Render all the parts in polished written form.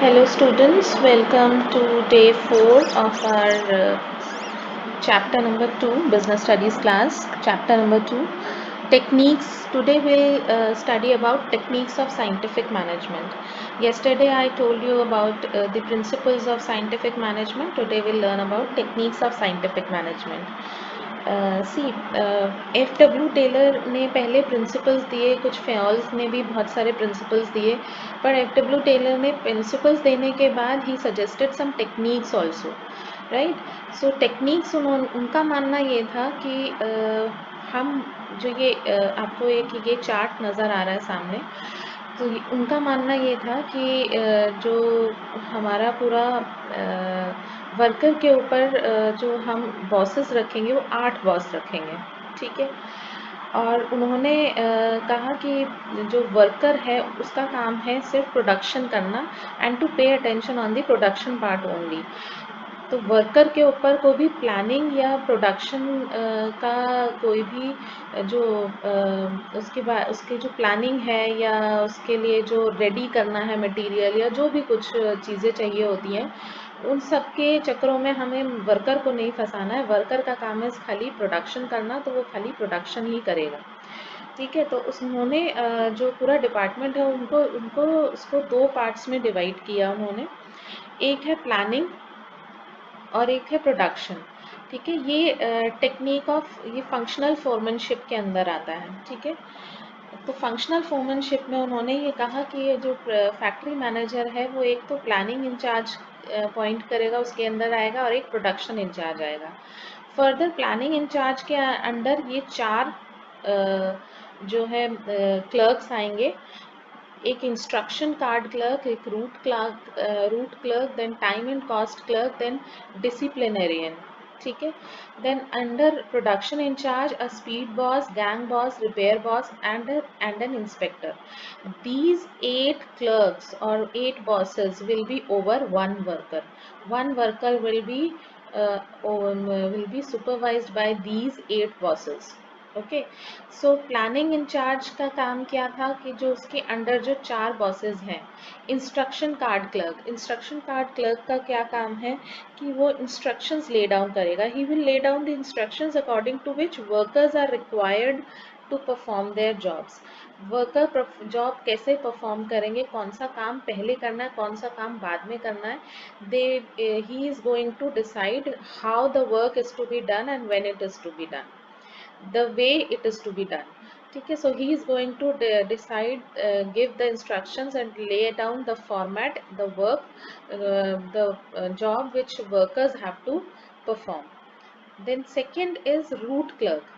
Hello students, welcome to day 4 of our chapter number 2 business studies class, chapter number 2 techniques. Today we'll study about techniques of scientific management. Yesterday I told you about the principles of scientific management. Today we'll learn about techniques of scientific management. C F W Taylor ने पहले principles दिए, कुछ फेयल्स ने भी बहुत सारे principles दिए, पर एफ डब्ल्यू टेलर ने प्रिंसिपल्स देने के बाद ही suggested some techniques also, right. So techniques उनका मानना ये था कि हम जो ये आपको एक ये चार्ट नज़र आ रहा है सामने, तो उनका मानना ये था कि जो हमारा पूरा वर्कर के ऊपर जो हम बॉसेस रखेंगे वो 8 बॉस रखेंगे, ठीक है. और उन्होंने कहा कि जो वर्कर है उसका काम है सिर्फ प्रोडक्शन करना and to pay attention on the production part only. तो वर्कर के ऊपर कोई भी प्लानिंग या प्रोडक्शन का कोई भी जो उसके बाद उसकी जो प्लानिंग है या उसके लिए जो रेडी करना है मटेरियल या जो भी कुछ चीज़ें चाहिए होती हैं, उन सब के चक्करों में हमें वर्कर को नहीं फंसाना है. वर्कर का काम है खाली प्रोडक्शन करना, तो वो खाली प्रोडक्शन ही करेगा, ठीक है. तो उन्होंने जो पूरा डिपार्टमेंट है उनको उनको उसको 2 पार्ट्स में डिवाइड किया उन्होंने. एक है प्लानिंग और एक है प्रोडक्शन, ठीक है. ये टेक्निक ऑफ ये फंक्शनल फोरमैनशिप के अंदर आता है, ठीक है. तो फंक्शनल फोरमैनशिप में उन्होंने ये कहा कि ये जो फैक्ट्री मैनेजर है वो एक तो प्लानिंग इंचार्ज पॉइंट करेगा, उसके अंदर आएगा, और एक प्रोडक्शन इंचार्ज आएगा. फर्दर प्लानिंग इंचार्ज के अंडर ये 4 जो है क्लर्क्स आएंगे. एक इंस्ट्रक्शन कार्ड क्लर्क, एक route clerk, then time and cost clerk, then disciplinarian, ठीक है. Then under production incharge a speed boss, gang boss, repair boss and an inspector. These 8 clerks or 8 bosses will be over one worker. One worker will be supervised by these 8 bosses. Okay. So planning incharge का काम क्या था कि जो उसके under जो 4 bosses हैं. Instruction card clerk का क्या काम है कि वो इंस्ट्रक्शंस ले डाउन करेगा. He will lay down the instructions according to which workers are required to perform their jobs. Worker job कैसे परफॉर्म करेंगे, कौन सा काम पहले करना है, कौन सा काम बाद में करना है. He is going to decide how the work is to be done and when it is to be done, the way it is to be done, ठीक है. So he is going to decide, give the instructions and lay down the format, the work, the job which workers have to perform. Then second is root clerk.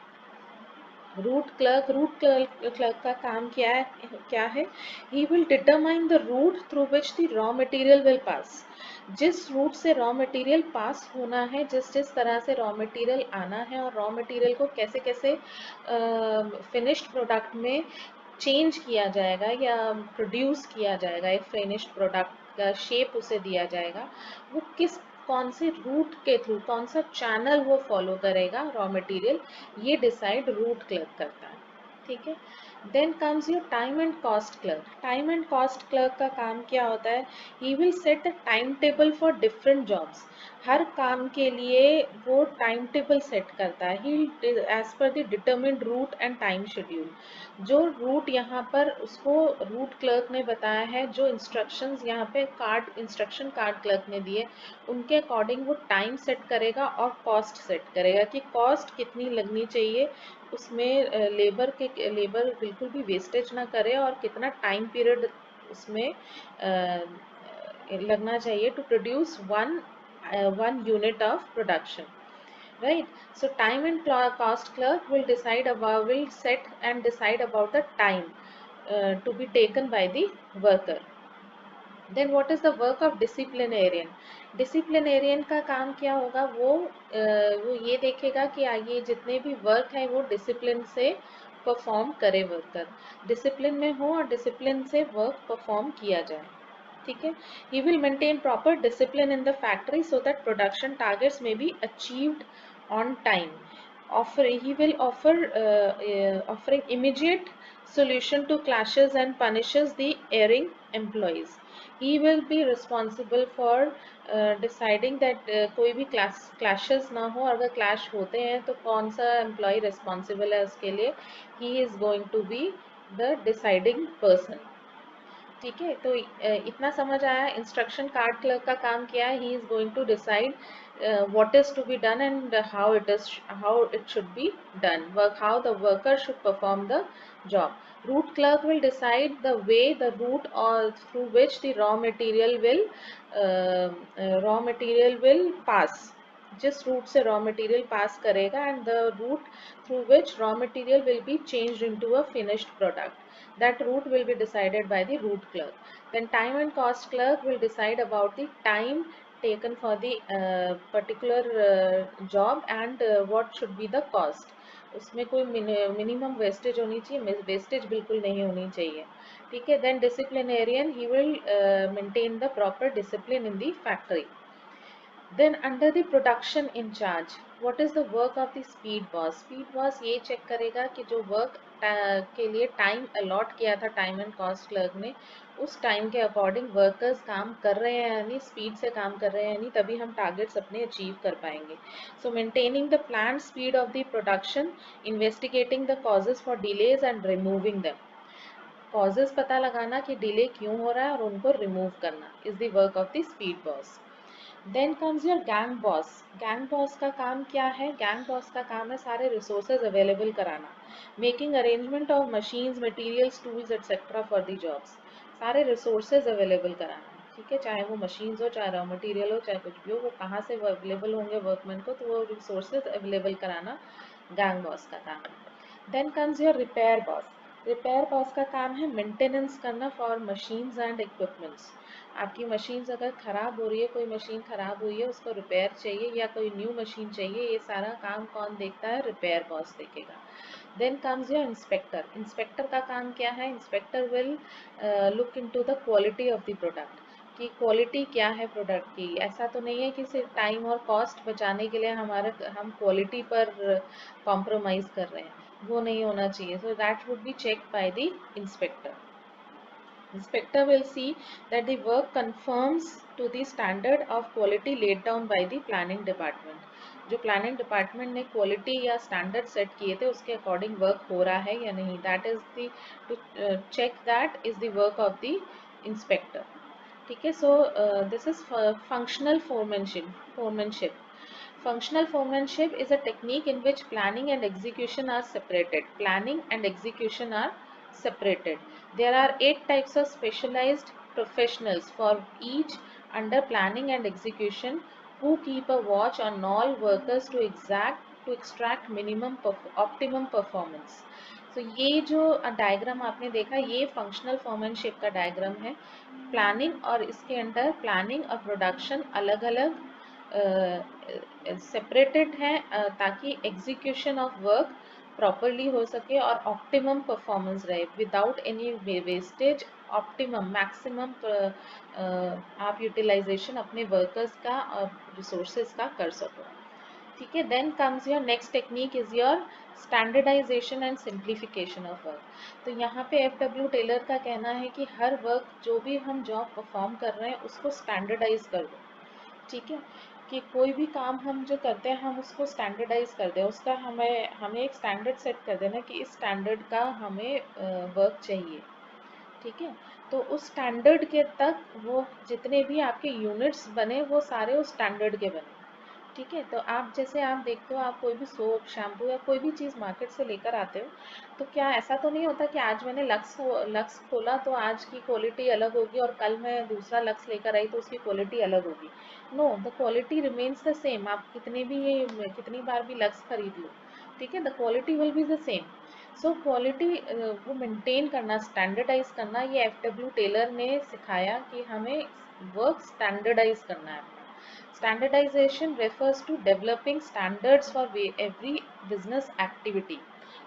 Route clerk का काम क्या है. He will determine the route through which the raw material will pass. जिस route से raw material पास होना है, जिस जिस तरह से रॉ मटेरियल आना है, और रॉ मटेरियल को कैसे कैसे फिनिश्ड प्रोडक्ट में चेंज किया जाएगा या प्रोड्यूस किया जाएगा, एक फिनिश्ड प्रोडक्ट का शेप उसे दिया जाएगा, वो कौन से रूट के थ्रू, कौन सा चैनल वो फॉलो करेगा रॉ मटेरियल, ये डिसाइड रूट क्लर्क करता है, ठीक है. Then comes your time and cost clerk. Time and cost clerk का काम क्या होता है. He will set the time table for different jobs. हर काम के लिए वो टाइम टेबल सेट करता है. He as per the determined route and time schedule. जो रूट यहाँ पर उसको रूट क्लर्क ने बताया है, जो इंस्ट्रक्शंस यहाँ पे इंस्ट्रक्शन कार्ड क्लर्क ने दिए, उनके अकॉर्डिंग वो टाइम सेट करेगा और कॉस्ट सेट करेगा कि कॉस्ट कितनी लगनी चाहिए, उसमें लेबर बिल्कुल भी वेस्टेज ना करे, और कितना टाइम पीरियड उसमें लगना चाहिए to produce one unit of production, right. So time and cost clerk will set and decide about the time to be taken by the worker. Then what is the work of disciplinarian का काम क्या होगा. वो ये देखेगा कि आगे जितने भी वर्क है वो डिसिप्लिन से परफॉर्म करे, वर्कर डिसिप्लिन में हो और डिसिप्लिन से वर्क परफॉर्म किया जाए, ठीक है. He will maintain proper discipline in the factory so that production targets may be achieved on time. He will offering immediate solution to clashes and punishes the erring employees. He will be responsible for deciding that कोई भी clashes ना हो, अगर clash होते हैं तो कौन सा employee responsible है उसके लिए. He is going to be the deciding person. ठीक है, तो इतना समझ आया. इंस्ट्रक्शन कार्ड क्लर्क का काम क्या है? He is going to decide what is to be done and how it should be done, how the worker should perform the job. Route clerk will decide the way, the route or through which the raw material will pass. जिस route से raw material pass करेगा and the route through which raw material will be changed into a finished product. That route will be decided by the route clerk. Then time and cost clerk will decide about the time taken for the particular job and what should be the cost. उसमें कोई minimum wastage होनी चाहिए, wastage बिल्कुल नहीं होनी चाहिए. ठीक है. Then disciplinarian, he will maintain the proper discipline in the factory. Then under the production in charge, what is the work of the speed boss? Speed boss ये चेक करेगा कि जो वर्क के लिए टाइम अलॉट किया था time and cost clerk ने, उस टाइम के अकॉर्डिंग वर्कर्स काम कर रहे हैं या नहीं, स्पीड से काम कर रहे हैं या नहीं, तभी हम टारगेट्स अपने अचीव कर पाएंगे. सो maintaining the plan speed of the production, investigating the causes for delays and removing them. Causes पता लगाना कि डिले क्यों हो रहा है और उनको रिमूव करना is the work of the speed boss. Then comes your gang boss. Gang boss का काम क्या है? गैंग बॉस का काम है सारे रिसोर्सेज अवेलेबल कराना, making arrangement of machines, materials, tools etcetera for the jobs. सारे रिसोर्सेज अवेलेबल कराना. ठीक है, चाहे वो मशीन्स हो, चाहे रॉ मटेरियल हो, चाहे कुछ भी हो, वो कहाँ से अवेलेबल होंगे वर्कमैन को, तो वो रिसोर्सेज अवेलेबल कराना गैंग बॉस का काम है. Then comes your repair boss. Repair boss का काम है मेंटेनेंस करना फॉर मशीन्स एंड इक्विपमेंट्स. आपकी मशीन्स अगर ख़राब हो रही है, कोई मशीन ख़राब हुई है, उसको रिपेयर चाहिए या कोई न्यू मशीन चाहिए, ये सारा काम कौन देखता है? रिपेयर बॉस देखेगा. Then comes your inspector. Inspector का काम क्या है? Inspector will look into the quality of the product, कि क्वालिटी क्या है प्रोडक्ट की. ऐसा तो नहीं है कि सिर्फ टाइम और कॉस्ट बचाने के लिए हम क्वालिटी पर कॉम्प्रोमाइज़ कर रहे हैं, वो नहीं होना चाहिए. So that would be check by the inspector. Inspector will see that the work conforms to the standard of quality laid down by the planning department. जो प्लानिंग डिपार्टमेंट ने क्वालिटी या स्टैंडर्ड सेट किए थे उसके according work हो रहा है या नहीं. That is the to check, that is the work of the inspector. ठीक है. So this is functional foremanship. Functional foremanship is a technique in which planning and execution are separated. Planning and execution are separated. There are 8 types of specialized professionals for each under planning and execution who keep a watch on all workers to extract optimum performance. So ये जो diagram आपने देखा, ये functional foremanship का diagram है. Planning और इसके under planning और प्रोडक्शन अलग अलग सेपरेटेड है ताकि एग्जीक्यूशन ऑफ वर्क प्रॉपरली हो सके और ऑप्टिमम परफॉर्मेंस रहे without any wastage. Optimum maximum आप यूटिलाइजेशन अपने वर्कर्स का और रिसोर्सेज का कर सको. ठीक है. Then comes your next technique is your standardisation and simplification of work. तो यहाँ पे एफ.डब्ल्यू. टेलर का कहना है कि हर वर्क जो भी हम जॉब परफॉर्म कर रहे हैं उसको स्टैंडर्डाइज कर दो. ठीक है, कि कोई भी काम हम जो करते हैं हम उसको स्टैंडर्डाइज कर दें, उसका हमें एक स्टैंडर्ड सेट कर देना कि इस स्टैंडर्ड का हमें वर्क चाहिए. ठीक है, तो उस स्टैंडर्ड के तक वो जितने भी आपके यूनिट्स बने वो सारे उस स्टैंडर्ड के बने. ठीक है, तो आप जैसे आप देखते हो, आप कोई भी सोप, शैम्पू या कोई भी चीज़ मार्केट से लेकर आते हो, तो क्या ऐसा तो नहीं होता कि आज मैंने लक्स खोला तो आज की क्वालिटी अलग होगी और कल मैं दूसरा लक्स लेकर आई तो उसकी क्वालिटी अलग होगी. No, the quality remains the same. आप कितनी बार भी लक्स खरीद लो, ठीक है, the quality will be the same. So quality वो मेंटेन करना, स्टैंडर्डाइज करना, ये एफ.डब्ल्यू. टेलर ने सिखाया कि हमें वर्क स्टैंडर्डाइज करना है. Standardization refers to developing standards for every business activity.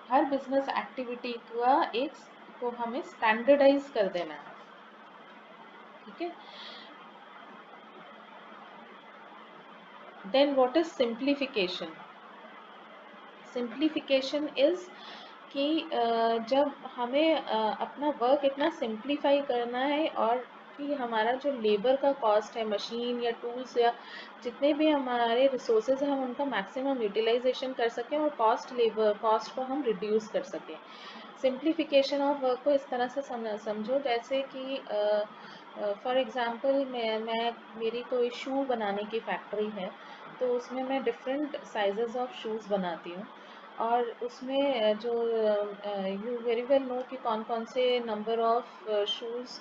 Her business activity को हमें standardize कर देना है. ठीक है. Then what is simplification? Simplification is कि जब हमें अपना वर्क इतना सिंप्लीफाई करना है और कि हमारा जो लेबर का कॉस्ट है, मशीन या टूल्स या जितने भी हमारे रिसोर्सेज हैं, हम उनका मैक्सिमम यूटिलाइजेशन कर सकें और लेबर कॉस्ट को हम रिड्यूस कर सकें। सिंप्लीफिकेशन ऑफ वर्क को इस तरह से समझो जैसे कि फॉर एग्जांपल मैं मेरी कोई शू बनाने की फैक्ट्री है, तो उसमें मैं डिफरेंट साइजेस ऑफ शूज़ बनाती हूँ और उसमें जो यू वेरी वेल नो कि कौन कौन से नंबर ऑफ शूज़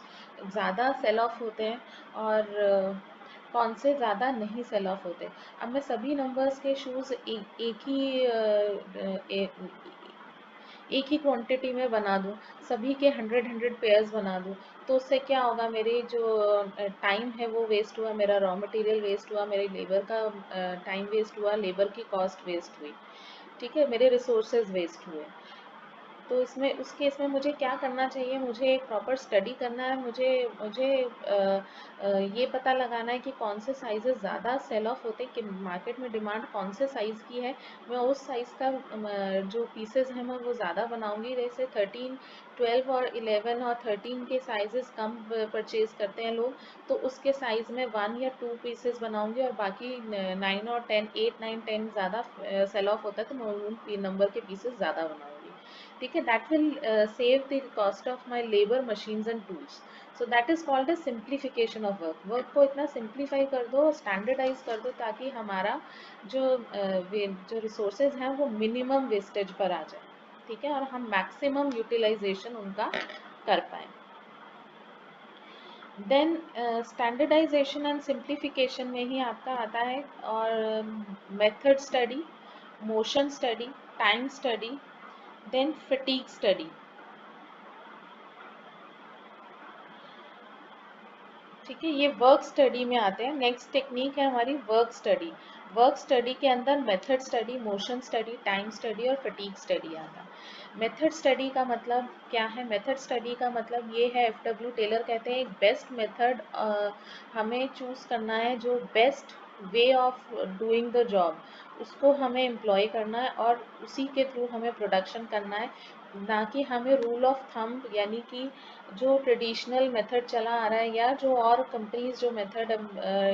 ज़्यादा सेल ऑफ होते हैं और कौन से ज़्यादा नहीं सेल ऑफ होते। अब मैं सभी नंबर्स के शूज़ एक ही क्वांटिटी में बना दूँ, सभी के 100 पेयर्स बना दूँ, तो उससे क्या होगा, मेरी जो टाइम है वो वेस्ट हुआ, मेरा रॉ मटेरियल वेस्ट हुआ, मेरे लेबर का टाइम वेस्ट हुआ, लेबर की कॉस्ट वेस्ट हुई, ठीक है, मेरे रिसोर्सेज वेस्ट हुए। तो इसमें उस केस में मुझे क्या करना चाहिए, मुझे एक प्रॉपर स्टडी करना है, मुझे मुझे ये पता लगाना है कि कौन से साइजेस ज़्यादा सेल ऑफ होते हैं, कि मार्केट में डिमांड कौन से साइज़ की है, मैं उस साइज़ का जो पीसेस हैं मैं वो ज़्यादा बनाऊंगी। जैसे 13, 12 और 11 और 13 के साइजेस कम परचेज करते हैं लोग, तो उसके साइज़ में 1 या 2 पीसेस बनाऊंगी और बाकी 9 और 10, 8, 9, 10 ज़्यादा सेल ऑफ होता है तो मैं उन नंबर के पीसेस ज़्यादा बनाऊंगी, ठीक है। That will save the cost of my labour, machines and tools. So that is called a simplification of work. Work को इतना सिंप्लीफाई कर दो, स्टैंडर्डाइज कर दो, ताकि हमारा जो जो रिसोर्सेज हैं वो मिनिमम वेस्टेज पर आ जाए, ठीक है, और हम मैक्सिमम यूटिलाइजेशन उनका कर पाए। देन स्टैंडर्डाइजेशन एंड सिंप्लीफिकेशन में ही आपका आता है और method study, motion study, time study, then fatigue study, ठीक है, ये वर्क स्टडी में आते हैं। नेक्स्ट टेक्निक है हमारी वर्क स्टडी। वर्क स्टडी के अंदर method study, motion study, time study और फटीग स्टडी आता है। मेथड स्टडी का मतलब क्या है? मेथड स्टडी का मतलब ये है, एफडब्ल्यू टेलर कहते हैं, एक बेस्ट मेथड हमें चूज करना है, जो best way of doing the job, उसको हमें एम्प्लॉय करना है और उसी के थ्रू हमें प्रोडक्शन करना है, ना कि हमें रूल ऑफ थंब यानी कि जो ट्रेडिशनल मेथड चला आ रहा है या जो और कंपनीज जो मेथड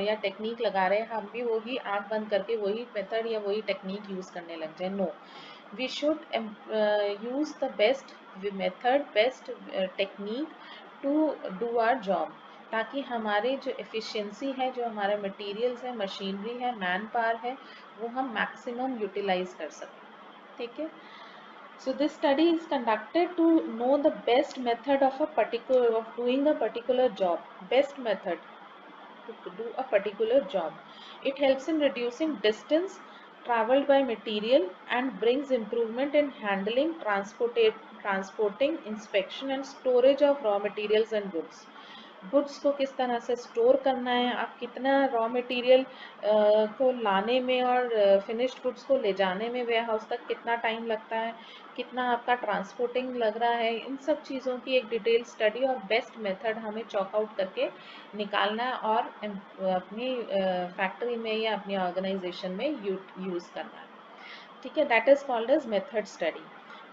या टेक्निक लगा रहे हैं, हम भी वही आंख बंद करके वही मेथड या वही टेक्निक यूज करने लग जाए। No, we should use the best method, best technique to do our job, ताकि हमारे जो एफिशिएंसी है, जो हमारे मटेरियल्स है, मशीनरी है, मैन पावर है, वो हम मैक्सिमम यूटिलाइज कर सकें, ठीक है। So this study is conducted to know the best method of doing a particular job. Best method to do a particular job. It helps in reducing distance traveled by material and brings improvement in handling, transporting, inspection and storage of raw materials and goods. Goods को किस तरह से store करना है, आप कितना raw material को लाने में और फिनिश्ड गुड्स को ले जाने में वेयर हाउस तक कितना टाइम लगता है, कितना आपका ट्रांसपोर्टिंग लग रहा है, इन सब चीज़ों की एक डिटेल स्टडी और बेस्ट मेथड हमें चॉक आउट करके निकालना है और अपनी फैक्ट्री में या अपनी ऑर्गेनाइजेशन में यूज़ करना है, ठीक है। That is called as method study.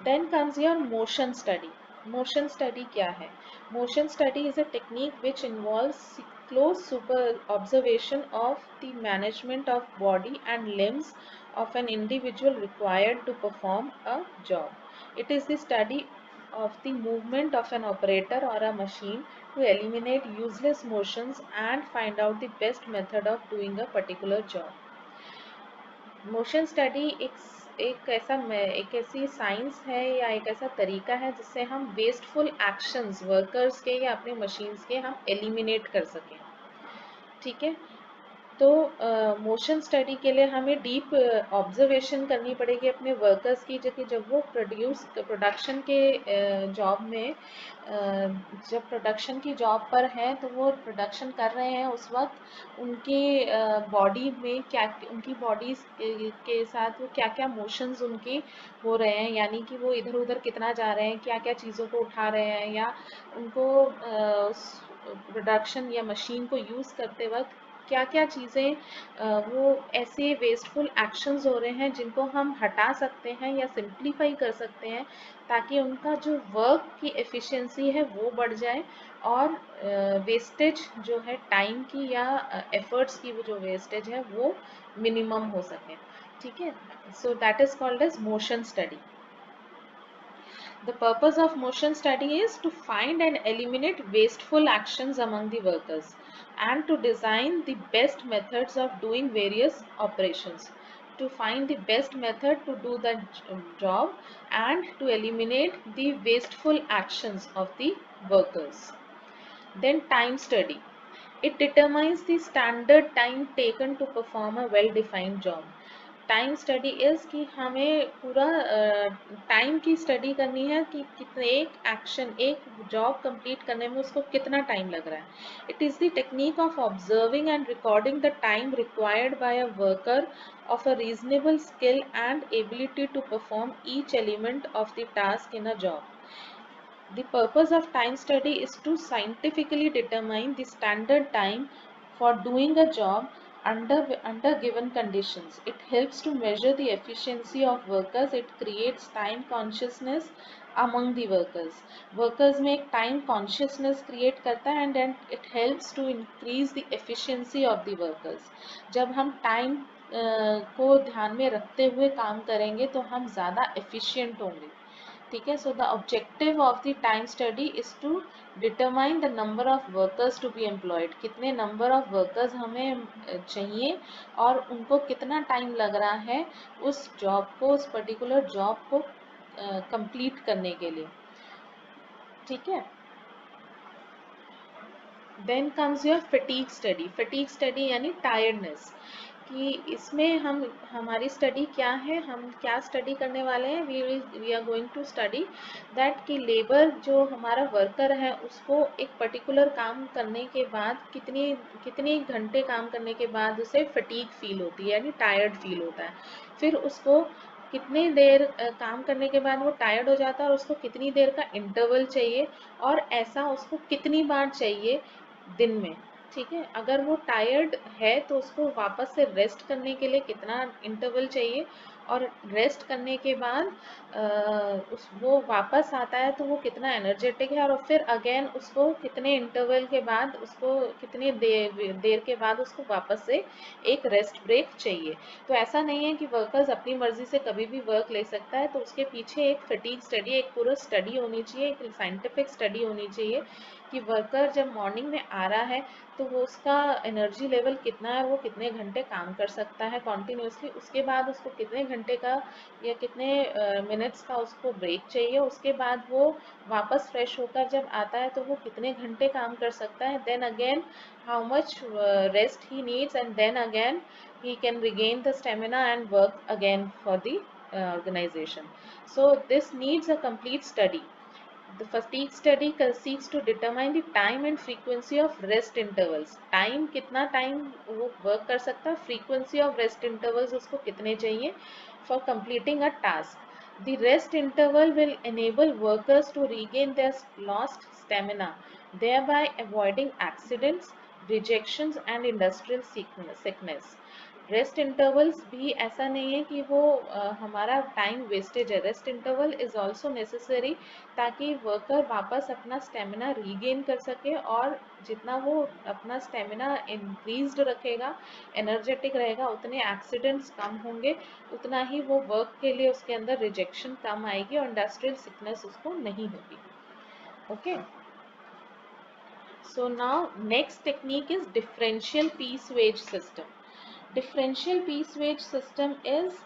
Then comes your motion study. Motion study क्या है? Motion study is a technique which involves close super observation of the management of body and limbs of an individual required to perform a job. It is the study of the movement of an operator or a machine to eliminate useless motions and find out the best method of doing a particular job. Motion study एक ऐसी science है या एक ऐसा तरीका है जिससे हम वेस्टफुल एक्शंस वर्कर्स के या अपने मशीन्स के हम एलिमिनेट कर सकें, ठीक है। तो मोशन स्टडी के लिए हमें डीप ऑब्जर्वेशन करनी पड़ेगी अपने वर्कर्स की, जो कि जब वो प्रोडक्शन के जॉब में जब प्रोडक्शन की जॉब पर हैं, तो वो प्रोडक्शन कर रहे हैं, उस वक्त उनके बॉडी में क्या, उनकी बॉडीज के साथ वो क्या क्या मोशंस उनके हो रहे हैं, यानी कि वो इधर उधर कितना जा रहे हैं, क्या क्या चीज़ों को उठा रहे हैं, या उनको प्रोडक्शन या मशीन को यूज़ करते वक्त क्या क्या चीज़ें वो ऐसे वेस्टफुल एक्शंस हो रहे हैं जिनको हम हटा सकते हैं या सिंप्लीफाई कर सकते हैं, ताकि उनका जो वर्क की एफिशिएंसी है वो बढ़ जाए और वेस्टेज जो है टाइम की या एफर्ट्स की वो जो वेस्टेज है वो मिनिमम हो सके। ठीक है, so that is called as motion study. The purpose of motion study is to find and eliminate wasteful actions among the workers and to design the best methods of doing various operations. To find the best method to do the job and to eliminate the wasteful actions of the workers. Then time study. It determines the standard time taken to perform a well-defined job. Time study is कि हमें पूरा time की study करनी है कि कितने एक action एक जॉब कंप्लीट करने में उसको कितना टाइम लग रहा है। It is the technique of observing and recording the time required by a worker of a reasonable skill and ability to perform each element of the task in a job. The purpose of time study is to scientifically determine the standard time for doing a job under given conditions. It helps to measure the efficiency of workers. It creates time consciousness among the workers. Workers में एक time consciousness create करता है and it helps to increase the efficiency of the workers. जब हम time को ध्यान में रखते हुए काम करेंगे तो हम ज़्यादा efficient होंगे। ठीक है, so the objective of the time study is to determine the number of workers to be employed. कितने नंबर ऑफ वर्कर्स हमें चाहिए और उनको कितना टाइम लग रहा है उस जॉब को, उस पर्टिकुलर जॉब को कंप्लीट करने के लिए। ठीक है, then comes your fatigue study. Fatigue study यानी टायर्डनेस, कि इसमें हम हमारी स्टडी क्या है, हम क्या स्टडी करने वाले हैं। We are going to study that कि लेबर जो हमारा वर्कर है उसको एक पर्टिकुलर काम करने के बाद कितने घंटे काम करने के बाद उसे फटीग फील होती है यानी टायर्ड फील होता है। फिर उसको कितने देर काम करने के बाद वो टायर्ड हो जाता है और उसको कितनी देर का इंटरवल चाहिए और ऐसा उसको कितनी बार चाहिए दिन में। ठीक है, अगर वो टायर्ड है तो उसको वापस से रेस्ट करने के लिए कितना इंटरवल चाहिए और रेस्ट करने के बाद वो वापस आता है तो वो कितना एनर्जेटिक है और फिर अगेन उसको कितने इंटरवल के बाद उसको कितनी देर के बाद उसको वापस से एक रेस्ट ब्रेक चाहिए। तो ऐसा नहीं है कि वर्कर्स अपनी मर्जी से कभी भी वर्क ले सकता है, तो उसके पीछे एक फटीग स्टडी, एक पूरा स्टडी होनी चाहिए, एक साइंटिफिक स्टडी होनी चाहिए कि वर्कर जब मॉर्निंग में आ रहा है तो वो उसका एनर्जी लेवल कितना है, वो कितने घंटे काम कर सकता है कॉन्टिन्यूसली, उसके बाद उसको कितने घंटे का या कितने मिनट्स का उसको ब्रेक चाहिए, उसके बाद वो वापस फ्रेश होकर जब आता है तो वो कितने घंटे काम कर सकता है, then again how much rest he needs and then again he can regain the stamina and work again for the organization. So this needs a complete study. The fatigue study seeks to determine the time and frequency of rest intervals. Time कितना time वो work कर सकता है, frequency of rest intervals उसको कितने चाहिए for completing a task. The rest interval will enable workers to regain their lost stamina, thereby avoiding accidents, rejections and industrial sickness. Rest intervals भी ऐसा नहीं है कि वो हमारा टाइम वेस्टेज है। Rest interval is also necessary ताकि worker वापस अपना स्टेमिना रीगेन कर सके और जितना वो अपना स्टेमिना इंक्रीज्ड रखेगा, एनर्जेटिक रहेगा, उतने एक्सीडेंट्स कम होंगे, उतना ही वो वर्क के लिए उसके अंदर रिजेक्शन कम आएगी और इंडस्ट्रियल सिकनेस उसको नहीं होगी। Okay, so now next technique is differential piece wage system. Differential piece wage system is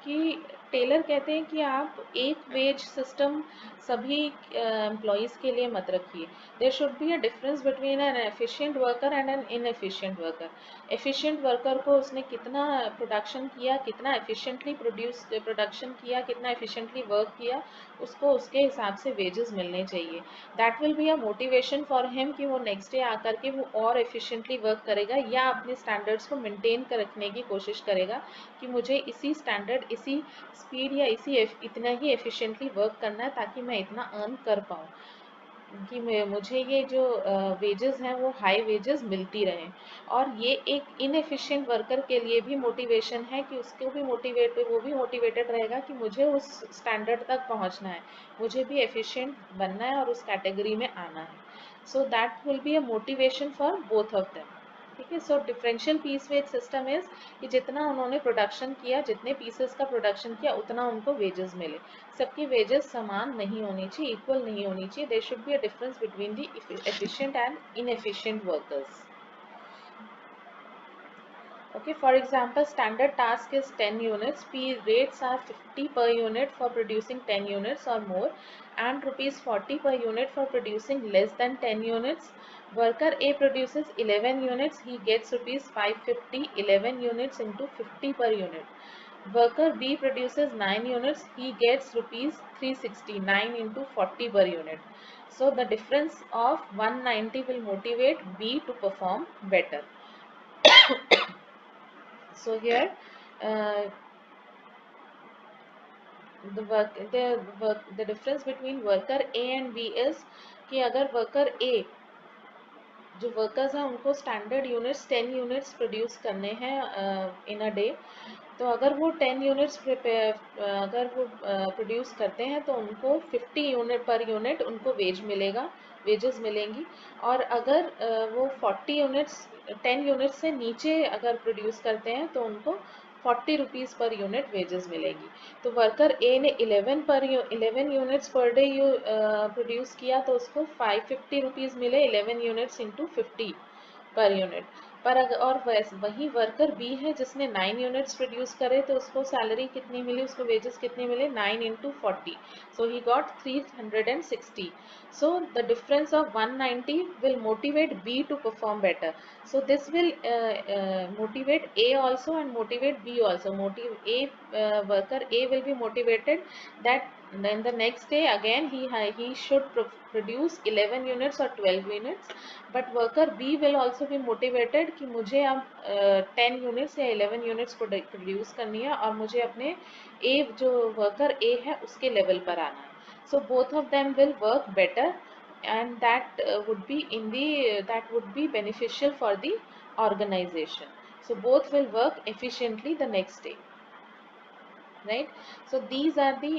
कि टेलर कहते हैं कि आप एक वेज सिस्टम सभी एम्प्लॉयज़ के लिए मत रखिए। There should be a difference between an efficient worker and an inefficient worker. Efficient worker को उसने कितना प्रोडक्शन किया, कितना एफिशिएंटली प्रोडक्शन किया, कितना एफिशिएंटली वर्क किया, उसको उसके हिसाब से वेजेस मिलने चाहिए। That will be a motivation for him कि वो नेक्स्ट डे आकर के वो और एफिशिएंटली वर्क करेगा या अपने स्टैंडर्ड्स को मेंटेन कर रखने की कोशिश करेगा कि मुझे इसी स्टैंडर्ड, इसी स्पीड या इतना ही एफिशिएंटली वर्क करना है ताकि मैं इतना अर्न कर पाऊँ। कि मुझे ये जो वेजेस हैं वो हाई वेजेस मिलती रहें, और ये एक इनएफिशिएंट वर्कर के लिए भी मोटिवेशन है कि उसको भी वो भी मोटिवेटेड रहेगा कि मुझे उस स्टैंडर्ड तक पहुंचना है, मुझे भी एफिशिएंट बनना है और उस कैटेगरी में आना है। So that will be a motivation for both of them. ठीक है, so differential piece wage system is कि जितना उन्होंने प्रोडक्शन किया, जितने पीसेस का प्रोडक्शन किया, उतना उनको वेजेस मिले। सबकी वेजेस समान नहीं होनी चाहिए, इक्वल नहीं होनी चाहिए। There should be a difference between the efficient and inefficient workers. Okay, for example, standard task is 10 units. P rates are 50 per unit for producing 10 units or more, and rupees 40 per unit for producing less than 10 units. Worker A produces 11 units. He gets rupees 550. 11 units into 50 per unit. Worker B produces 9 units. He gets rupees 369 into 40 per unit. So the difference of 190 will motivate B to perform better. So here, uh, the difference between worker A and B is कि अगर worker A, जो workers हैं उनको standard units 10 units produce करने हैं इन a day, तो अगर वो 10 यूनिट्स अगर वो प्रोड्यूस करते हैं तो उनको 50 यूनिट पर यूनिट उनको वेजेस मिलेंगी। और अगर वो 40 यूनिट्स 10 यूनिट्स से नीचे अगर प्रोड्यूस करते हैं तो उनको 40 रुपीज़ पर यूनिट वेजेस मिलेगी। तो वर्कर ए ने 11 यूनिट्स पर डे प्रोड्यूस किया तो उसको 550 रुपीज़ मिले 11 यूनिट्स इंटू 50 पर यूनिट। पर अगर और वही वर्कर बी है जिसने 9 यूनिट्स प्रोड्यूस करे तो उसको सैलरी कितनी मिली, उसको वेजेस कितने मिले, 9 into 40, so he got 360। So the difference of 190 will motivate be to perform better. So this will motivate A also and motivate B also. Worker A will be motivated that then the next day again he should produce 11 units or 12 units. But worker B will also be motivated कि मुझे अब 10 units या 11 units produce करनी है और मुझे अपने A जो वर्कर A है उसके लेवल पर आना है. So both of them will work better, and that would be beneficial for the organization. So both will work efficiently the next day, right? So these are the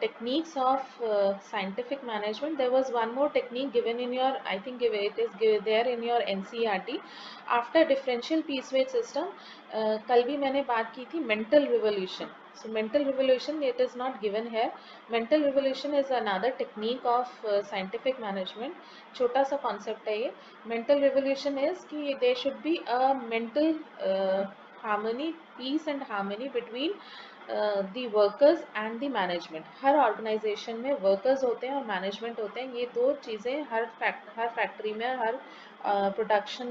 techniques of scientific management. There was one more technique given in your, I think it is there in your NCERT after differential piece weight system. कल भी मैंने बात की थी mental revolution. So mental revolution, it is not given here. Mental revolution is another technique of scientific management. छोटा सा concept है ये. Mental revolution is कि there should be a mental harmony, peace and harmony between the workers and the management. हर organisation में workers होते हैं और मैनेजमेंट होते हैं. ये दो चीज़ें हर फैक्ट्री में, हर प्रोडक्शन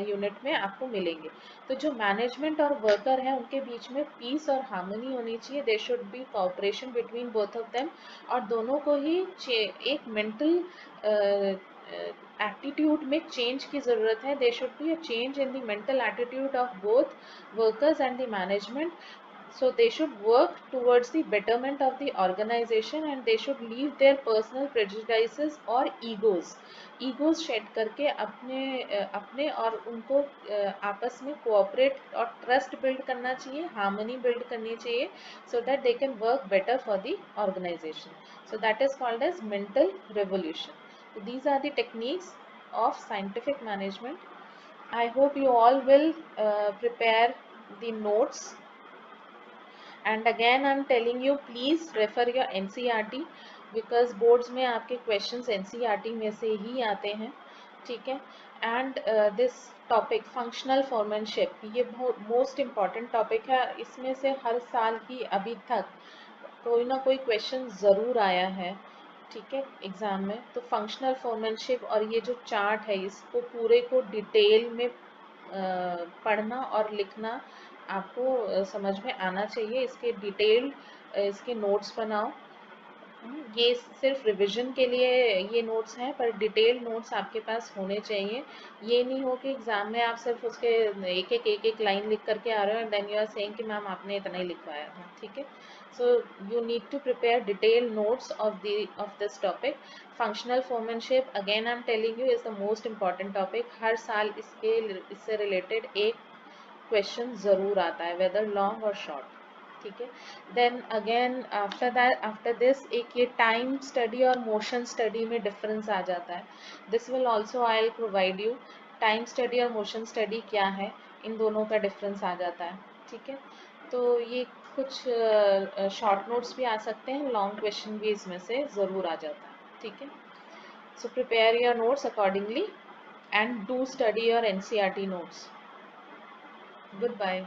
यूनिट में आपको मिलेंगे. तो जो मैनेजमेंट और वर्कर हैं उनके बीच में पीस और हार्मनी होनी चाहिए. There should be cooperation between both of them, और दोनों को ही एक मेंटल एटीट्यूड में चेंज की ज़रूरत है. There should be a change in the mental attitude of both workers and the management. So they should work towards the betterment of the organization, and they should leave their personal prejudices or egos shed करके अपने और उनको आपस में cooperate और trust build करना चाहिए, harmony build करनी चाहिए, so that they can work better for the organization. So that is called as mental revolution. So these are the techniques of scientific management. I hope you all will prepare the notes, and again I'm telling you, please refer your NCERT because boards में आपके questions NCERT में से ही आते हैं. ठीक है. And this topic functional foremanship, ये बहुत most important topic है. इसमें से हर साल ही अभी तक कोई ना कोई question ज़रूर आया है. ठीक है, एग्जाम में. तो फंक्शनल फोरमैनशिप और ये जो चार्ट है इसको पूरे को डिटेल में पढ़ना और लिखना आपको समझ में आना चाहिए. इसके डिटेल इसके नोट्स बनाओ. ये सिर्फ रिवीजन के लिए ये नोट्स हैं, पर डिटेल नोट्स आपके पास होने चाहिए। ये नहीं हो कि एग्जाम में आप सिर्फ उसके एक एक लाइन लिख करके आ रहे हो and then you are saying कि मैम आपने इतना ही लिखवाया था, ठीक है। So you need to prepare detail notes of this topic. Functional foremanship, again I am telling you, is the most important topic. हर साल इससे रिलेटेड एक क्वेश्चन ज़रूर आता है, वेदर लॉन्ग और शॉर्ट, ठीक है। देन अगेन आफ्टर दिस एक ये टाइम स्टडी और मोशन स्टडी में डिफरेंस आ जाता है। This will also I will provide you. Time study और मोशन स्टडी क्या है, इन दोनों का डिफरेंस आ जाता है, ठीक है। तो ये कुछ शॉर्ट नोट्स भी आ सकते हैं, लॉन्ग क्वेश्चन भी इसमें से ज़रूर आ जाता है, ठीक है। So prepare your notes accordingly and do study your NCERT notes. Goodbye.